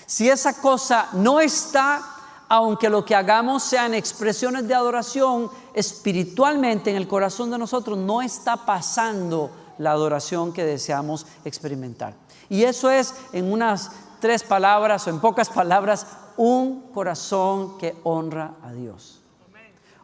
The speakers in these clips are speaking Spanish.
Si esa cosa no está, aunque lo que hagamos sean expresiones de adoración, espiritualmente en el corazón de nosotros no está pasando la adoración que deseamos experimentar. Y eso es, en unas 3 palabras o en pocas palabras, un corazón que honra a Dios.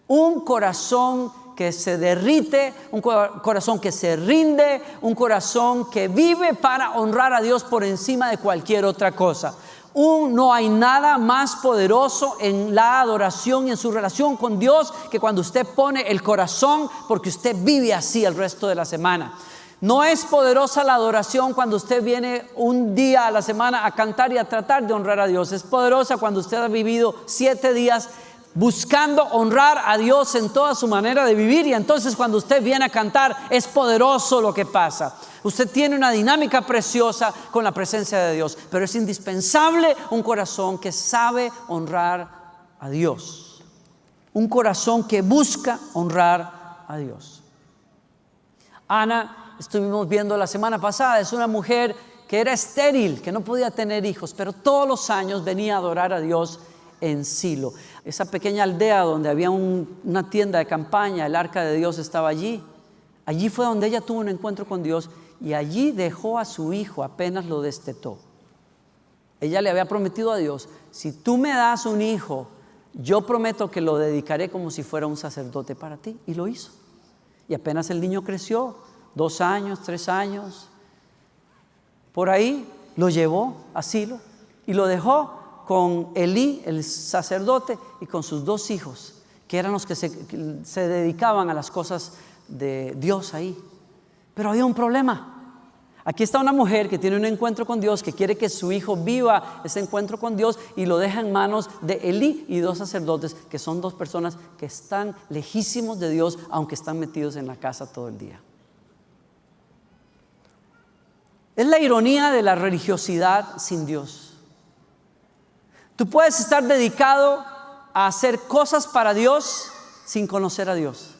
Un corazón que se derrite, un corazón que se rinde, un corazón que vive para honrar a Dios por encima de cualquier otra cosa. No hay nada más poderoso en la adoración y en su relación con Dios que cuando usted pone el corazón, porque usted vive así el resto de la semana. No es poderosa la adoración cuando usted viene un día a la semana a cantar y a tratar de honrar a Dios. Es poderosa cuando usted ha vivido 7 días buscando honrar a Dios en toda su manera de vivir, y entonces cuando usted viene a cantar es poderoso lo que pasa. Usted tiene una dinámica preciosa con la presencia de Dios, pero es indispensable un corazón que sabe honrar a Dios, un corazón que busca honrar a Dios. Ana, estuvimos viendo la semana pasada, es una mujer que era estéril, que no podía tener hijos, pero todos los años venía a adorar a Dios en Silo. Esa pequeña aldea donde había una tienda de campaña, el arca de Dios estaba allí. Allí fue donde ella tuvo un encuentro con Dios, y allí dejó a su hijo apenas lo destetó. Ella le había prometido a Dios: si tú me das un hijo, yo prometo que lo dedicaré como si fuera un sacerdote para ti. Y lo hizo. Y apenas el niño creció, 2 años, 3 años, por ahí lo llevó a Silo y lo dejó con Elí, el sacerdote, y con sus 2 hijos, que eran los que se dedicaban a las cosas de Dios ahí. Pero había un problema. Aquí está una mujer que tiene un encuentro con Dios, que quiere que su hijo viva ese encuentro con Dios, y lo deja en manos de Elí y 2 sacerdotes, que son 2 personas que están lejísimos de Dios, aunque están metidos en la casa todo el día. Es la ironía de la religiosidad sin Dios. Tú puedes estar dedicado a hacer cosas para Dios sin conocer a Dios.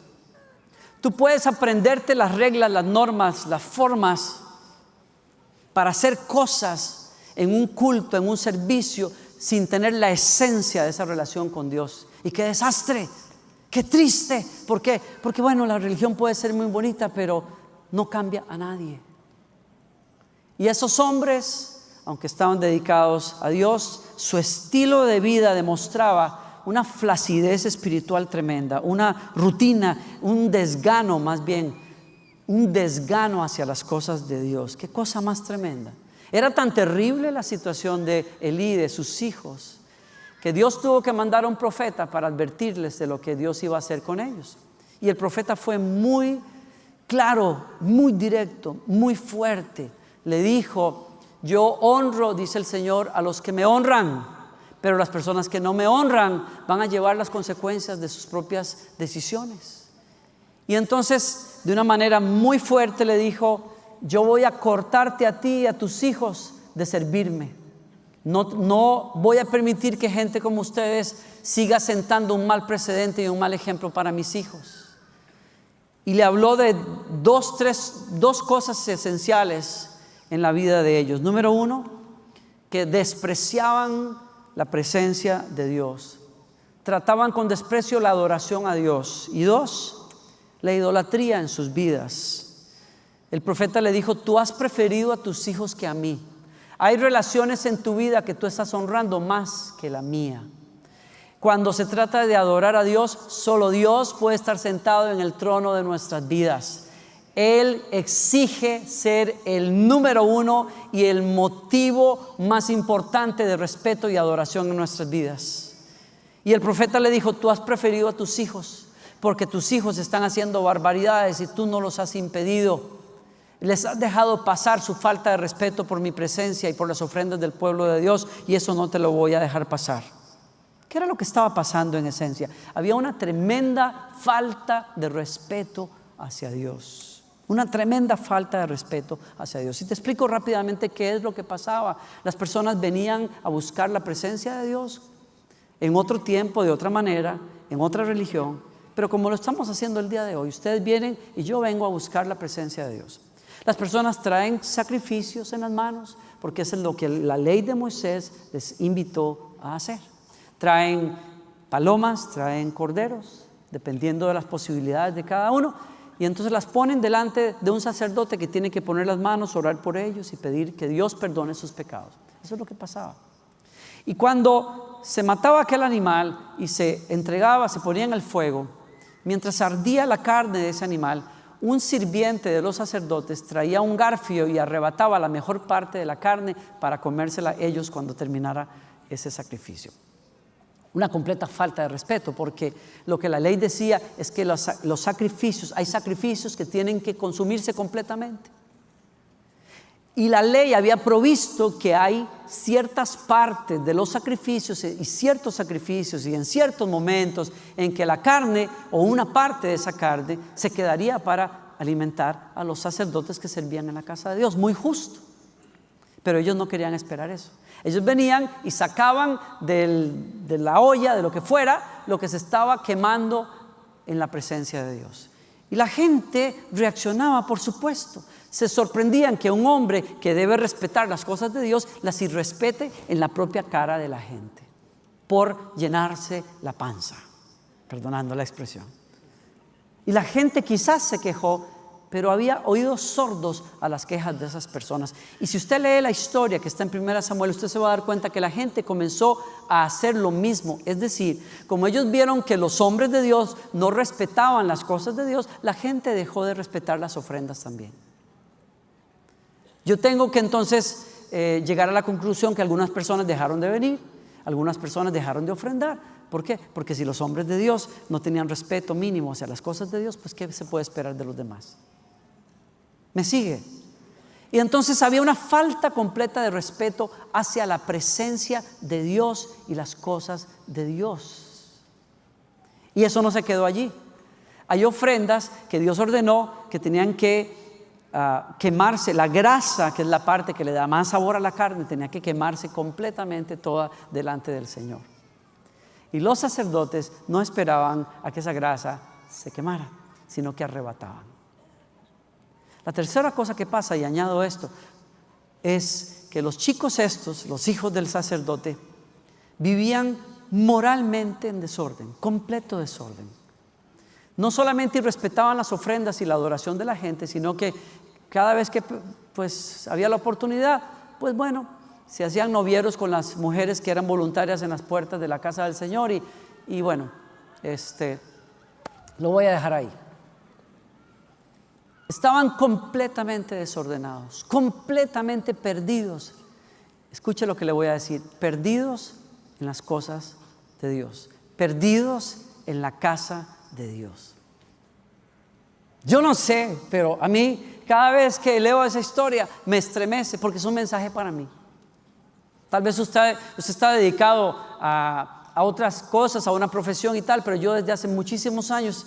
Tú puedes aprenderte las reglas, las normas, las formas para hacer cosas en un culto, en un servicio, sin tener la esencia de esa relación con Dios. Y qué desastre, qué triste. ¿Por qué? Porque bueno, la religión puede ser muy bonita, pero no cambia a nadie. Y esos hombres, aunque estaban dedicados a Dios, su estilo de vida demostraba una flacidez espiritual tremenda, una rutina, un desgano más bien, un desgano hacia las cosas de Dios. Qué cosa más tremenda. Era tan terrible la situación de Elí, de sus hijos, que Dios tuvo que mandar a un profeta para advertirles de lo que Dios iba a hacer con ellos. Y el profeta fue muy claro, muy directo, muy fuerte. Le dijo: yo honro, dice el Señor, a los que me honran, pero las personas que no me honran van a llevar las consecuencias de sus propias decisiones. Y entonces, de una manera muy fuerte le dijo: yo voy a cortarte a ti y a tus hijos de servirme. No voy a permitir que gente como ustedes siga sentando un mal precedente y un mal ejemplo para mis hijos. Y le habló de dos cosas esenciales en la vida de ellos. Número 1, que despreciaban la presencia de Dios. Trataban con desprecio la adoración a Dios. Y 2, la idolatría en sus vidas. El profeta le dijo: tú has preferido a tus hijos que a mí. Hay relaciones en tu vida que tú estás honrando más que la mía. Cuando se trata de adorar a Dios, solo Dios puede estar sentado en el trono de nuestras vidas. Él exige ser el número 1 y el motivo más importante de respeto y adoración en nuestras vidas. Y el profeta le dijo: tú has preferido a tus hijos porque tus hijos están haciendo barbaridades y tú no los has impedido. Les has dejado pasar su falta de respeto por mi presencia y por las ofrendas del pueblo de Dios, y eso no te lo voy a dejar pasar. ¿Qué era lo que estaba pasando en esencia? Había una tremenda falta de respeto hacia Dios. Una tremenda falta de respeto hacia Dios. Y te explico rápidamente qué es lo que pasaba. Las personas venían a buscar la presencia de Dios en otro tiempo, de otra manera, en otra religión, pero como lo estamos haciendo el día de hoy. Ustedes vienen y yo vengo a buscar la presencia de Dios. Las personas traen sacrificios en las manos porque eso es lo que la ley de Moisés les invitó a hacer. Traen palomas, traen corderos, dependiendo de las posibilidades de cada uno, y entonces las ponen delante de un sacerdote que tiene que poner las manos, orar por ellos y pedir que Dios perdone sus pecados. Eso es lo que pasaba. Y cuando se mataba aquel animal y se entregaba, se ponía en el fuego, mientras ardía la carne de ese animal, un sirviente de los sacerdotes traía un garfio y arrebataba la mejor parte de la carne para comérsela ellos cuando terminara ese sacrificio. Una completa falta de respeto, porque lo que la ley decía es que los sacrificios, hay sacrificios que tienen que consumirse completamente. Y la ley había provisto que hay ciertas partes de los sacrificios y ciertos sacrificios y en ciertos momentos en que la carne o una parte de esa carne se quedaría para alimentar a los sacerdotes que servían en la casa de Dios. Muy justo. Pero ellos no querían esperar eso. Ellos venían y sacaban de la olla, de lo que fuera, lo que se estaba quemando en la presencia de Dios. Y la gente reaccionaba, por supuesto. Se sorprendían que un hombre que debe respetar las cosas de Dios las irrespete en la propia cara de la gente por llenarse la panza, perdonando la expresión. Y la gente quizás se quejó, pero había oídos sordos a las quejas de esas personas. Y si usted lee la historia que está en 1 Samuel, usted se va a dar cuenta que la gente comenzó a hacer lo mismo. Es decir, como ellos vieron que los hombres de Dios no respetaban las cosas de Dios, la gente dejó de respetar las ofrendas también. Yo tengo que entonces llegar a la conclusión que algunas personas dejaron de venir, algunas personas dejaron de ofrendar. ¿Por qué? Porque si los hombres de Dios no tenían respeto mínimo hacia las cosas de Dios, pues ¿qué se puede esperar de los demás? ¿Me sigue? Y entonces había una falta completa de respeto hacia la presencia de Dios y las cosas de Dios. Y eso no se quedó allí. Hay ofrendas que Dios ordenó que tenían que quemarse. La grasa, que es la parte que le da más sabor a la carne, tenía que quemarse completamente toda delante del Señor. Y los sacerdotes no esperaban a que esa grasa se quemara, sino que arrebataban. La tercera cosa que pasa, y añado esto, es que los chicos estos, los hijos del sacerdote, vivían moralmente en desorden, completo desorden. No solamente irrespetaban las ofrendas y la adoración de la gente, sino que cada vez que pues había la oportunidad, pues bueno, se hacían novieros con las mujeres que eran voluntarias en las puertas de la casa del Señor y bueno, lo voy a dejar ahí. Estaban completamente desordenados, completamente perdidos. Escuche lo que le voy a decir: perdidos en las cosas de Dios, perdidos en la casa de Dios. Yo no sé, pero a mí cada vez que leo esa historia me estremece porque es un mensaje para mí. Tal vez usted está dedicado a otras cosas, a una profesión y tal, pero yo desde hace muchísimos años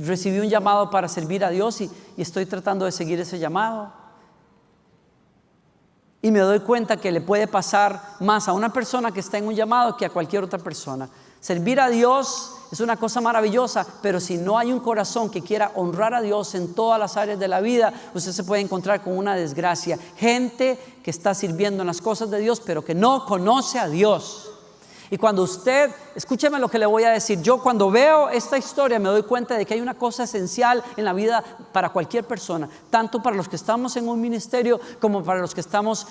recibí un llamado para servir a Dios y estoy tratando de seguir ese llamado. Y me doy cuenta que le puede pasar más a una persona que está en un llamado que a cualquier otra persona. Servir a Dios es una cosa maravillosa, pero si no hay un corazón que quiera honrar a Dios en todas las áreas de la vida, usted se puede encontrar con una desgracia. Gente que está sirviendo en las cosas de Dios, pero que no conoce a Dios. Y cuando usted, escúcheme lo que le voy a decir, yo cuando veo esta historia me doy cuenta de que hay una cosa esencial en la vida para cualquier persona, tanto para los que estamos en un ministerio como para los que estamos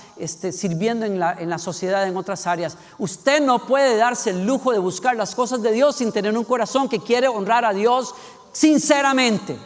sirviendo en la sociedad en otras áreas. Usted no puede darse el lujo de buscar las cosas de Dios sin tener un corazón que quiere honrar a Dios sinceramente.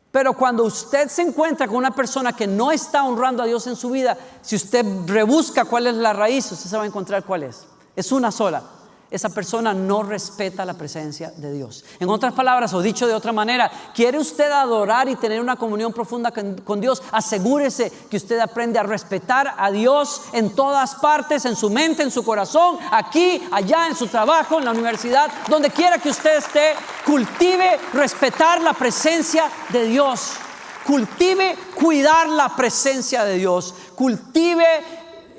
Pero cuando usted se encuentra con una persona que no está honrando a Dios en su vida, si usted rebusca cuál es la raíz, usted se va a encontrar cuál es. Es una sola. Esa persona no respeta la presencia de Dios. En otras palabras, o dicho de otra manera, ¿quiere usted adorar y tener una comunión profunda con Dios? Asegúrese que usted aprende a respetar a Dios en todas partes, en su mente, en su corazón, aquí, allá, en su trabajo, en la universidad, donde quiera que usted esté. Cultive respetar la presencia de Dios. Cultive cuidar la presencia de Dios. Cultive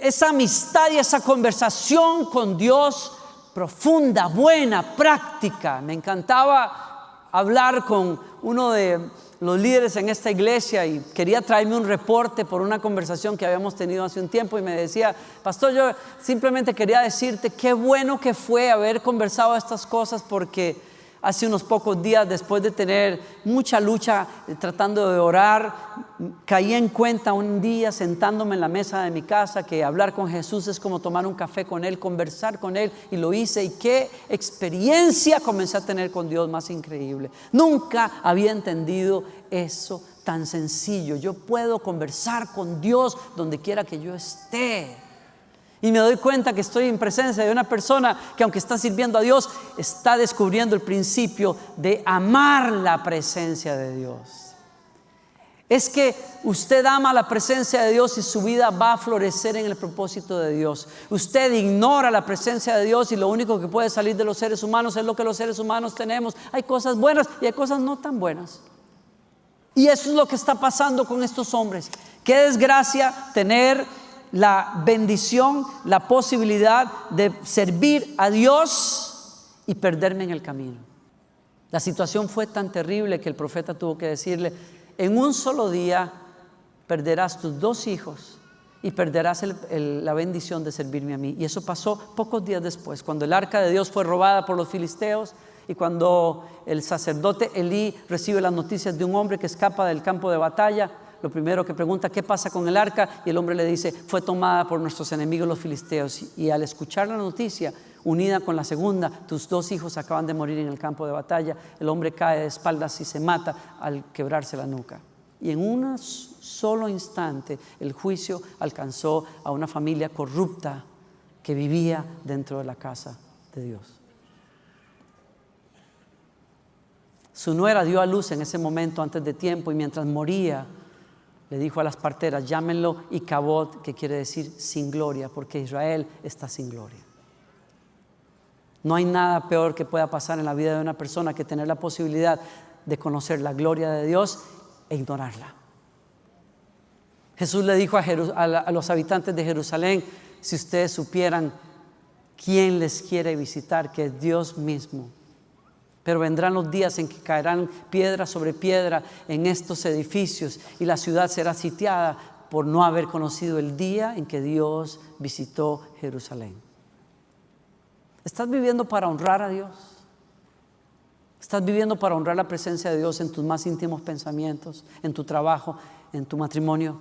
esa amistad y esa conversación con Dios profunda, buena, práctica. Me encantaba hablar con uno de los líderes en esta iglesia y quería traerme un reporte por una conversación que habíamos tenido hace un tiempo y me decía: pastor, yo simplemente quería decirte qué bueno que fue haber conversado estas cosas, porque hace unos pocos días, después de tener mucha lucha tratando de orar, caí en cuenta un día sentándome en la mesa de mi casa que hablar con Jesús es como tomar un café con Él, conversar con Él, y lo hice, y qué experiencia comencé a tener con Dios más increíble. Nunca había entendido eso tan sencillo. Yo puedo conversar con Dios donde quiera que yo esté. Y me doy cuenta que estoy en presencia de una persona que, aunque está sirviendo a Dios, está descubriendo el principio de amar la presencia de Dios. Es que usted ama la presencia de Dios y su vida va a florecer en el propósito de Dios. Usted ignora la presencia de Dios y lo único que puede salir de los seres humanos es lo que los seres humanos tenemos. Hay cosas buenas y hay cosas no tan buenas. Y eso es lo que está pasando con estos hombres. Qué desgracia tener la bendición, la posibilidad de servir a Dios y perderme en el camino. La situación fue tan terrible que el profeta tuvo que decirle: en un solo día perderás tus 2 hijos y perderás la bendición de servirme a mí. Y eso pasó pocos días después, cuando el arca de Dios fue robada por los filisteos y cuando el sacerdote Elí recibe las noticias de un hombre que escapa del campo de batalla. Lo primero que pregunta: ¿qué pasa con el arca? Y el hombre le dice: fue tomada por nuestros enemigos los filisteos. Y al escuchar la noticia, unida con la segunda: tus 2 hijos acaban de morir en el campo de batalla, el hombre cae de espaldas y se mata al quebrarse la nuca. Y en un solo instante el juicio alcanzó a una familia corrupta que vivía dentro de la casa de Dios. Su nuera dio a luz en ese momento antes de tiempo, y mientras moría le dijo a las parteras: llámenlo Icabod, que quiere decir sin gloria, porque Israel está sin gloria. No hay nada peor que pueda pasar en la vida de una persona que tener la posibilidad de conocer la gloria de Dios e ignorarla. Jesús le dijo a los habitantes de Jerusalén: si ustedes supieran quién les quiere visitar, que es Dios mismo. Pero vendrán los días en que caerán piedra sobre piedra en estos edificios y la ciudad será sitiada por no haber conocido el día en que Dios visitó Jerusalén. ¿Estás viviendo para honrar a Dios? ¿Estás viviendo para honrar la presencia de Dios en tus más íntimos pensamientos, en tu trabajo, en tu matrimonio?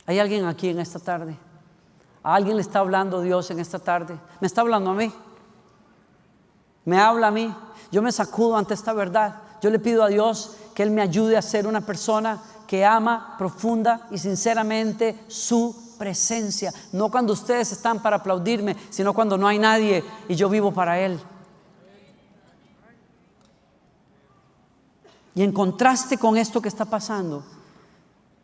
¿Hay alguien aquí en esta tarde? ¿A alguien le está hablando Dios en esta tarde? ¿Me está hablando a mí? Me habla a mí. Yo me sacudo ante esta verdad. Yo le pido a Dios que Él me ayude a ser una persona que ama profunda y sinceramente su presencia. No cuando ustedes están para aplaudirme, sino cuando no hay nadie y yo vivo para Él. Y en contraste con esto que está pasando,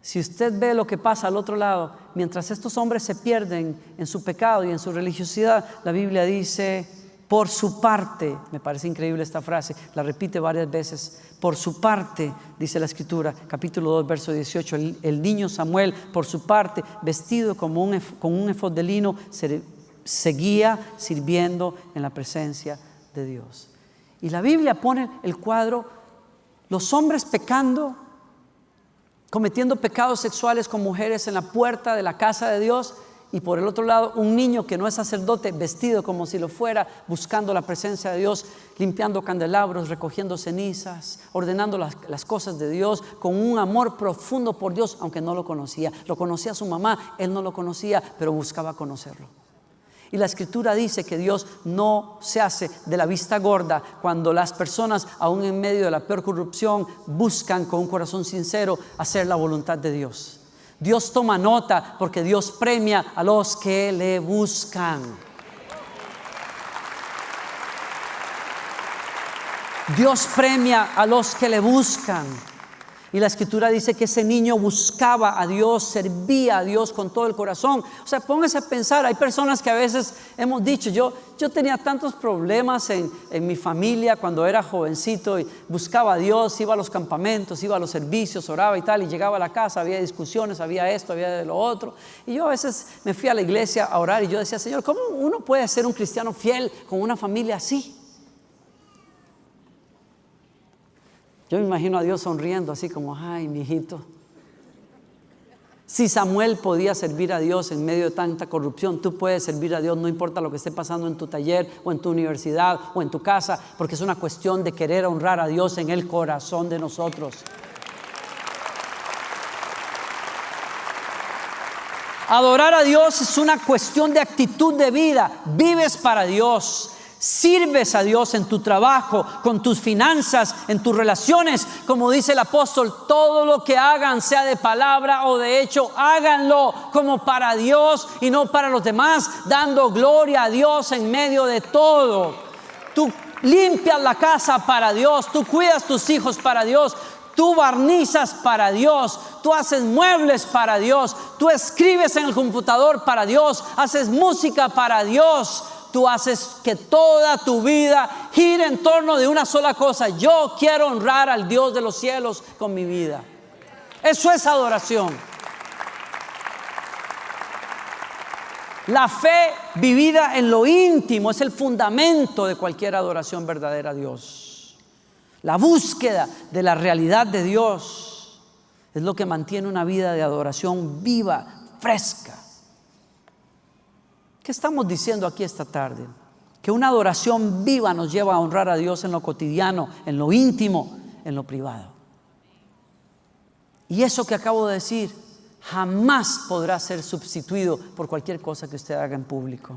si usted ve lo que pasa al otro lado, mientras estos hombres se pierden en su pecado y en su religiosidad, la Biblia dice: por su parte, me parece increíble esta frase, la repite varias veces. Por su parte, dice la Escritura, capítulo 2, verso 18, el niño Samuel, por su parte, vestido con un efod de lino, seguía sirviendo en la presencia de Dios. Y la Biblia pone el cuadro: los hombres pecando, cometiendo pecados sexuales con mujeres en la puerta de la casa de Dios. Y por el otro lado, un niño que no es sacerdote, vestido como si lo fuera, buscando la presencia de Dios, limpiando candelabros, recogiendo cenizas, ordenando las cosas de Dios, con un amor profundo por Dios, aunque no lo conocía. Lo conocía su mamá, él no lo conocía, pero buscaba conocerlo. Y la Escritura dice que Dios no se hace de la vista gorda cuando las personas, aún en medio de la peor corrupción, buscan con un corazón sincero hacer la voluntad de Dios. Dios toma nota porque Dios premia a los que le buscan. Dios premia a los que le buscan. Y la Escritura dice que ese niño buscaba a Dios, servía a Dios con todo el corazón. O sea, póngase a pensar, hay personas que a veces hemos dicho, yo tenía tantos problemas en mi familia cuando era jovencito y buscaba a Dios, iba a los campamentos, iba a los servicios, oraba y tal, y llegaba a la casa, había discusiones, había esto, había de lo otro. Y yo a veces me fui a la iglesia a orar y yo decía: Señor, ¿cómo uno puede ser un cristiano fiel con una familia así? Yo me imagino a Dios sonriendo así como, ay, mi hijito. Si Samuel podía servir a Dios en medio de tanta corrupción, tú puedes servir a Dios, no importa lo que esté pasando en tu taller o en tu universidad o en tu casa, porque es una cuestión de querer honrar a Dios en el corazón de nosotros. Adorar a Dios es una cuestión de actitud de vida. Vives para Dios. Sirves a Dios en tu trabajo, con tus finanzas, en tus relaciones. Como dice el apóstol, todo lo que hagan, sea de palabra o de hecho, háganlo como para Dios y no para los demás, dando gloria a Dios en medio de todo. Tú limpias la casa para Dios, tú cuidas tus hijos para Dios, tú barnizas para Dios, tú haces muebles para Dios, tú escribes en el computador para Dios, haces música para Dios. Tú haces que toda tu vida gire en torno de una sola cosa. Yo quiero honrar al Dios de los cielos con mi vida. Eso es adoración. La fe vivida en lo íntimo es el fundamento de cualquier adoración verdadera a Dios. La búsqueda de la realidad de Dios es lo que mantiene una vida de adoración viva, fresca. ¿Qué estamos diciendo aquí esta tarde? Que una adoración viva nos lleva a honrar a Dios en lo cotidiano, en lo íntimo, en lo privado. Y eso que acabo de decir jamás podrá ser sustituido por cualquier cosa que usted haga en público.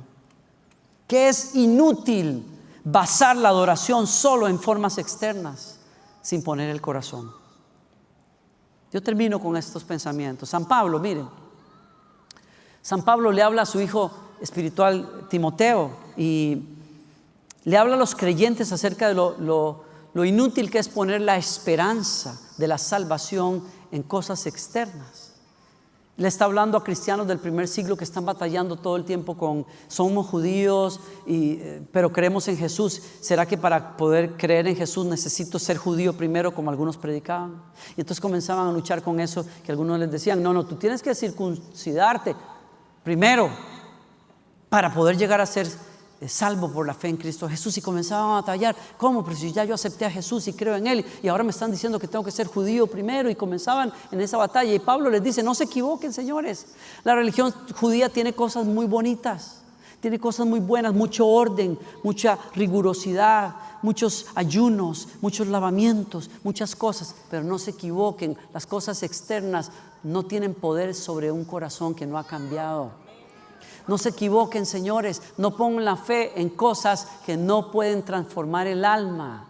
Que es inútil basar la adoración solo en formas externas, sin poner el corazón. Yo termino con estos pensamientos. San Pablo, miren. San Pablo le habla a su hijo espiritual Timoteo y le habla a los creyentes acerca de lo inútil que es poner la esperanza de la salvación en cosas externas. Le está hablando a cristianos del primer siglo que están batallando todo el tiempo con somos judíos pero creemos en Jesús. ¿Será que para poder creer en Jesús necesito ser judío primero, como algunos predicaban? Y entonces comenzaban a luchar con eso, que algunos les decían, no, tú tienes que circuncidarte primero para poder llegar a ser salvo por la fe en Cristo Jesús. Y comenzaban a batallar, ¿cómo? Pero si ya yo acepté a Jesús y creo en Él, y ahora me están diciendo que tengo que ser judío primero, y comenzaban en esa batalla. Y Pablo les dice, no se equivoquen, señores, la religión judía tiene cosas muy bonitas, tiene cosas muy buenas, mucho orden, mucha rigurosidad, muchos ayunos, muchos lavamientos, muchas cosas, pero no se equivoquen, las cosas externas no tienen poder sobre un corazón que no ha cambiado. No se equivoquen, señores, no pongan la fe en cosas que no pueden transformar el alma.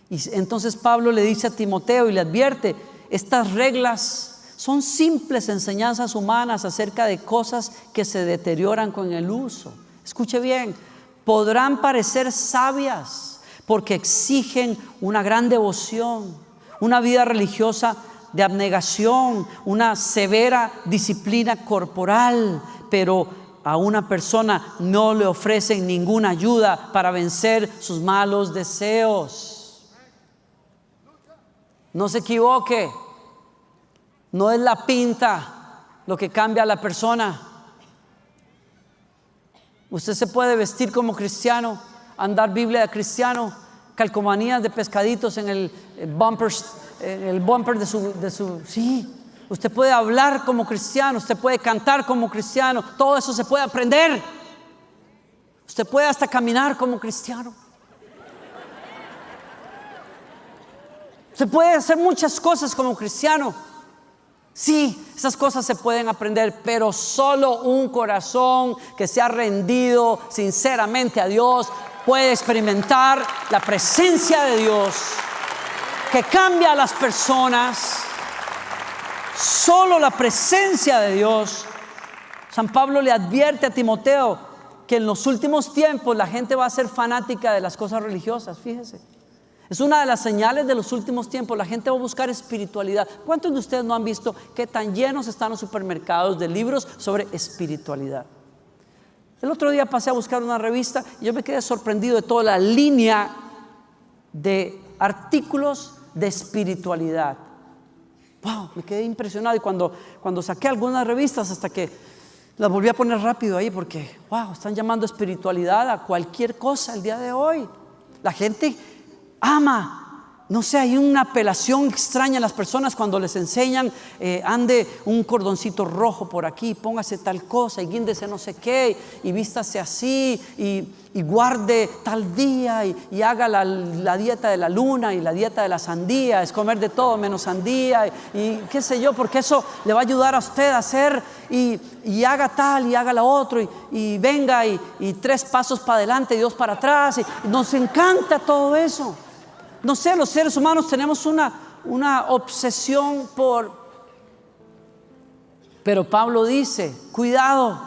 Y entonces Pablo le dice a Timoteo y le advierte, estas reglas son simples enseñanzas humanas acerca de cosas que se deterioran con el uso. Escuche bien, podrán parecer sabias porque exigen una gran devoción, una vida religiosa de abnegación, una severa disciplina corporal, pero a una persona no le ofrecen ninguna ayuda para vencer sus malos deseos. No se equivoque, no es la pinta lo que cambia a la persona. Usted se puede vestir como cristiano, andar Biblia de cristiano, calcomanías de pescaditos en el bumper de su sí. Usted puede hablar como cristiano, usted puede cantar como cristiano, todo eso se puede aprender. Usted puede hasta caminar como cristiano. Usted puede hacer muchas cosas como cristiano. Sí, esas cosas se pueden aprender, pero solo un corazón que se ha rendido sinceramente a Dios puede experimentar la presencia de Dios que cambia a las personas. Solo la presencia de Dios. San Pablo le advierte a Timoteo que en los últimos tiempos la gente va a ser fanática de las cosas religiosas. Fíjese, es una de las señales de los últimos tiempos. La gente va a buscar espiritualidad. ¿Cuántos de ustedes no han visto que tan llenos están los supermercados de libros sobre espiritualidad? El otro día pasé a buscar una revista y yo me quedé sorprendido de toda la línea de artículos de espiritualidad. Wow, me quedé impresionado. Y cuando saqué algunas revistas, hasta que las volví a poner rápido ahí, porque wow, están llamando espiritualidad a cualquier cosa el día de hoy. La gente ama No sé, hay una apelación extraña en las personas cuando les enseñan, ande un cordoncito rojo por aquí, póngase tal cosa y guíndese no sé qué y vístase así y guarde tal día y haga la dieta de la luna y la dieta de la sandía, es comer de todo menos sandía y qué sé yo, porque eso le va a ayudar a usted a hacer y haga tal y haga lo otro y venga y 3 pasos para adelante y 2 para atrás y nos encanta todo eso. No sé, los seres humanos tenemos una obsesión pero Pablo dice, cuidado,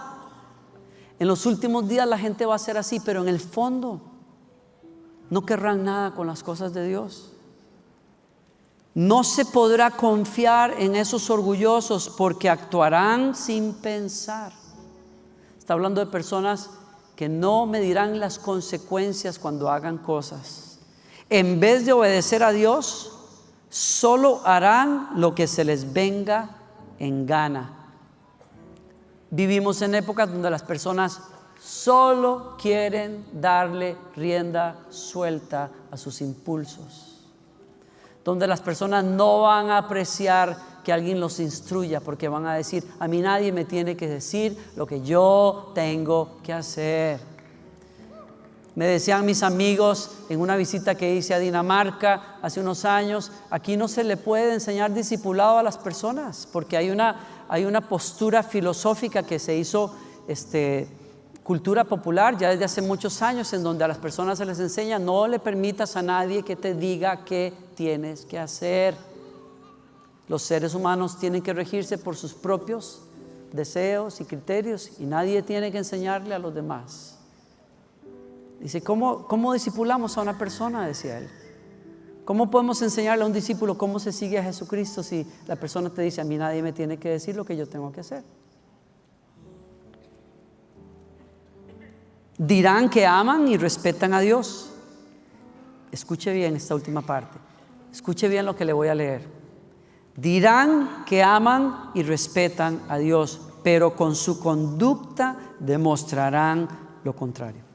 en los últimos días la gente va a ser así, pero en el fondo no querrán nada con las cosas de Dios. No se podrá confiar en esos orgullosos porque actuarán sin pensar. Está hablando de personas que no medirán las consecuencias cuando hagan cosas. En vez de obedecer a Dios, solo harán lo que se les venga en gana. Vivimos en épocas donde las personas solo quieren darle rienda suelta a sus impulsos, donde las personas no van a apreciar que alguien los instruya, porque van a decir, a mí nadie me tiene que decir lo que yo tengo que hacer. Me decían mis amigos en una visita que hice a Dinamarca hace unos años, aquí no se le puede enseñar discipulado a las personas, porque hay una postura filosófica que se hizo cultura popular ya desde hace muchos años, en donde a las personas se les enseña, no le permitas a nadie que te diga qué tienes que hacer. Los seres humanos tienen que regirse por sus propios deseos y criterios y nadie tiene que enseñarle a los demás. Dice, ¿cómo discipulamos a una persona? Decía él. ¿Cómo podemos enseñarle a un discípulo cómo se sigue a Jesucristo si la persona te dice, a mí nadie me tiene que decir lo que yo tengo que hacer? Dirán que aman y respetan a Dios. Escuche bien esta última parte. Escuche bien lo que le voy a leer. Dirán que aman y respetan a Dios, pero con su conducta demostrarán lo contrario.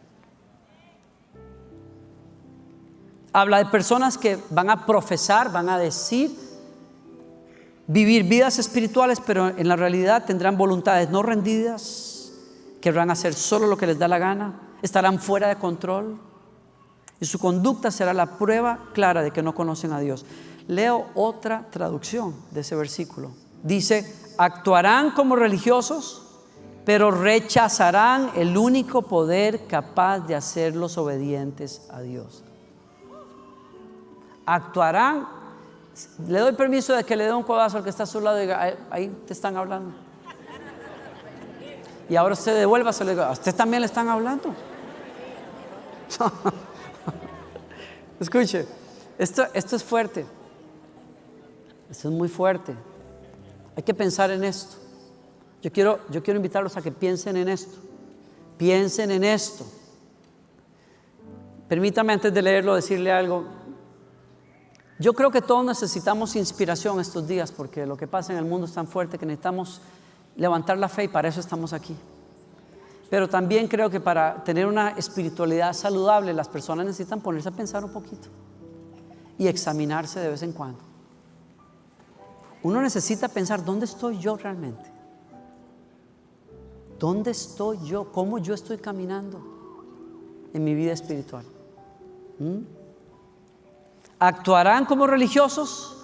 Habla de personas que van a profesar, van a decir, vivir vidas espirituales, pero en la realidad tendrán voluntades no rendidas, querrán hacer solo lo que les da la gana, estarán fuera de control y su conducta será la prueba clara de que no conocen a Dios. Leo otra traducción de ese versículo. Dice, actuarán como religiosos, pero rechazarán el único poder capaz de hacerlos obedientes a Dios. Actuarán. Le doy permiso de que le dé un codazo al que está a su lado y diga, ahí te están hablando. Y ahora usted devuelva, se le diga, ¿a usted también le están hablando? Escuche, esto es fuerte. Esto es muy fuerte. Hay que pensar en esto. Yo quiero invitarlos a que piensen en esto. Piensen en esto. Permítame antes de leerlo decirle algo. Yo creo que todos necesitamos inspiración estos días, porque lo que pasa en el mundo es tan fuerte que necesitamos levantar la fe y para eso estamos aquí. Pero también creo que para tener una espiritualidad saludable las personas necesitan ponerse a pensar un poquito y examinarse de vez en cuando. Uno necesita pensar, ¿dónde estoy yo realmente? ¿Dónde estoy yo? ¿Cómo yo estoy caminando en mi vida espiritual? Actuarán como religiosos,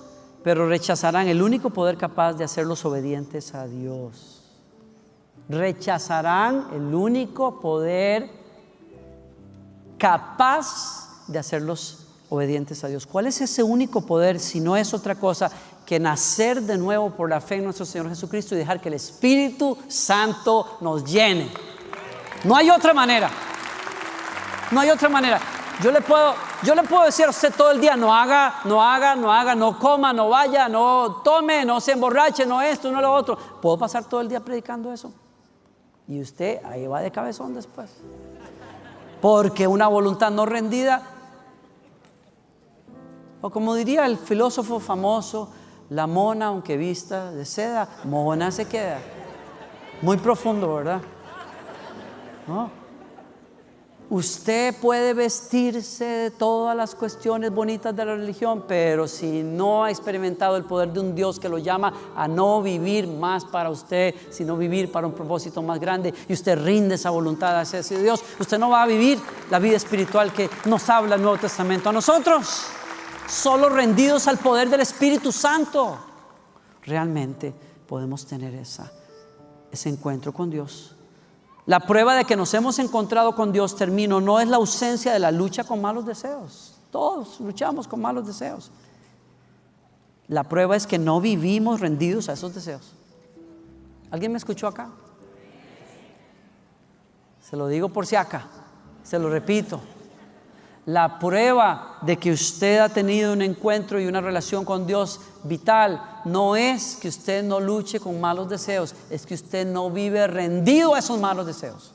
pero rechazarán el único poder capaz de hacerlos obedientes a Dios. Rechazarán el único poder capaz de hacerlos obedientes a Dios. ¿Cuál es ese único poder si no es otra cosa que nacer de nuevo por la fe en nuestro Señor Jesucristo y dejar que el Espíritu Santo nos llene? No hay otra manera. No hay otra manera. Yo le puedo decir a usted todo el día, no haga, no coma, no vaya, no tome, no se emborrache, no esto, no lo otro. Puedo pasar todo el día predicando eso. Y usted ahí va de cabezón después. Porque una voluntad no rendida, o como diría el filósofo famoso, la mona aunque vista de seda, mona se queda. Muy profundo, ¿verdad? ¿No? Usted puede vestirse de todas las cuestiones bonitas de la religión, pero si no ha experimentado el poder de un Dios que lo llama a no vivir más para usted, sino vivir para un propósito más grande, y usted rinde esa voluntad hacia ese Dios, usted no va a vivir la vida espiritual que nos habla el Nuevo Testamento a nosotros. Solo rendidos al poder del Espíritu Santo realmente podemos tener ese encuentro con Dios. La prueba de que nos hemos encontrado con Dios, termino, no es la ausencia de la lucha con malos deseos. Todos luchamos con malos deseos. La prueba es que no vivimos rendidos a esos deseos. ¿Alguien me escuchó acá? Se lo digo por si acá, se lo repito. La prueba de que usted ha tenido un encuentro y una relación con Dios vital no es que usted no luche con malos deseos, es que usted no vive rendido a esos malos deseos.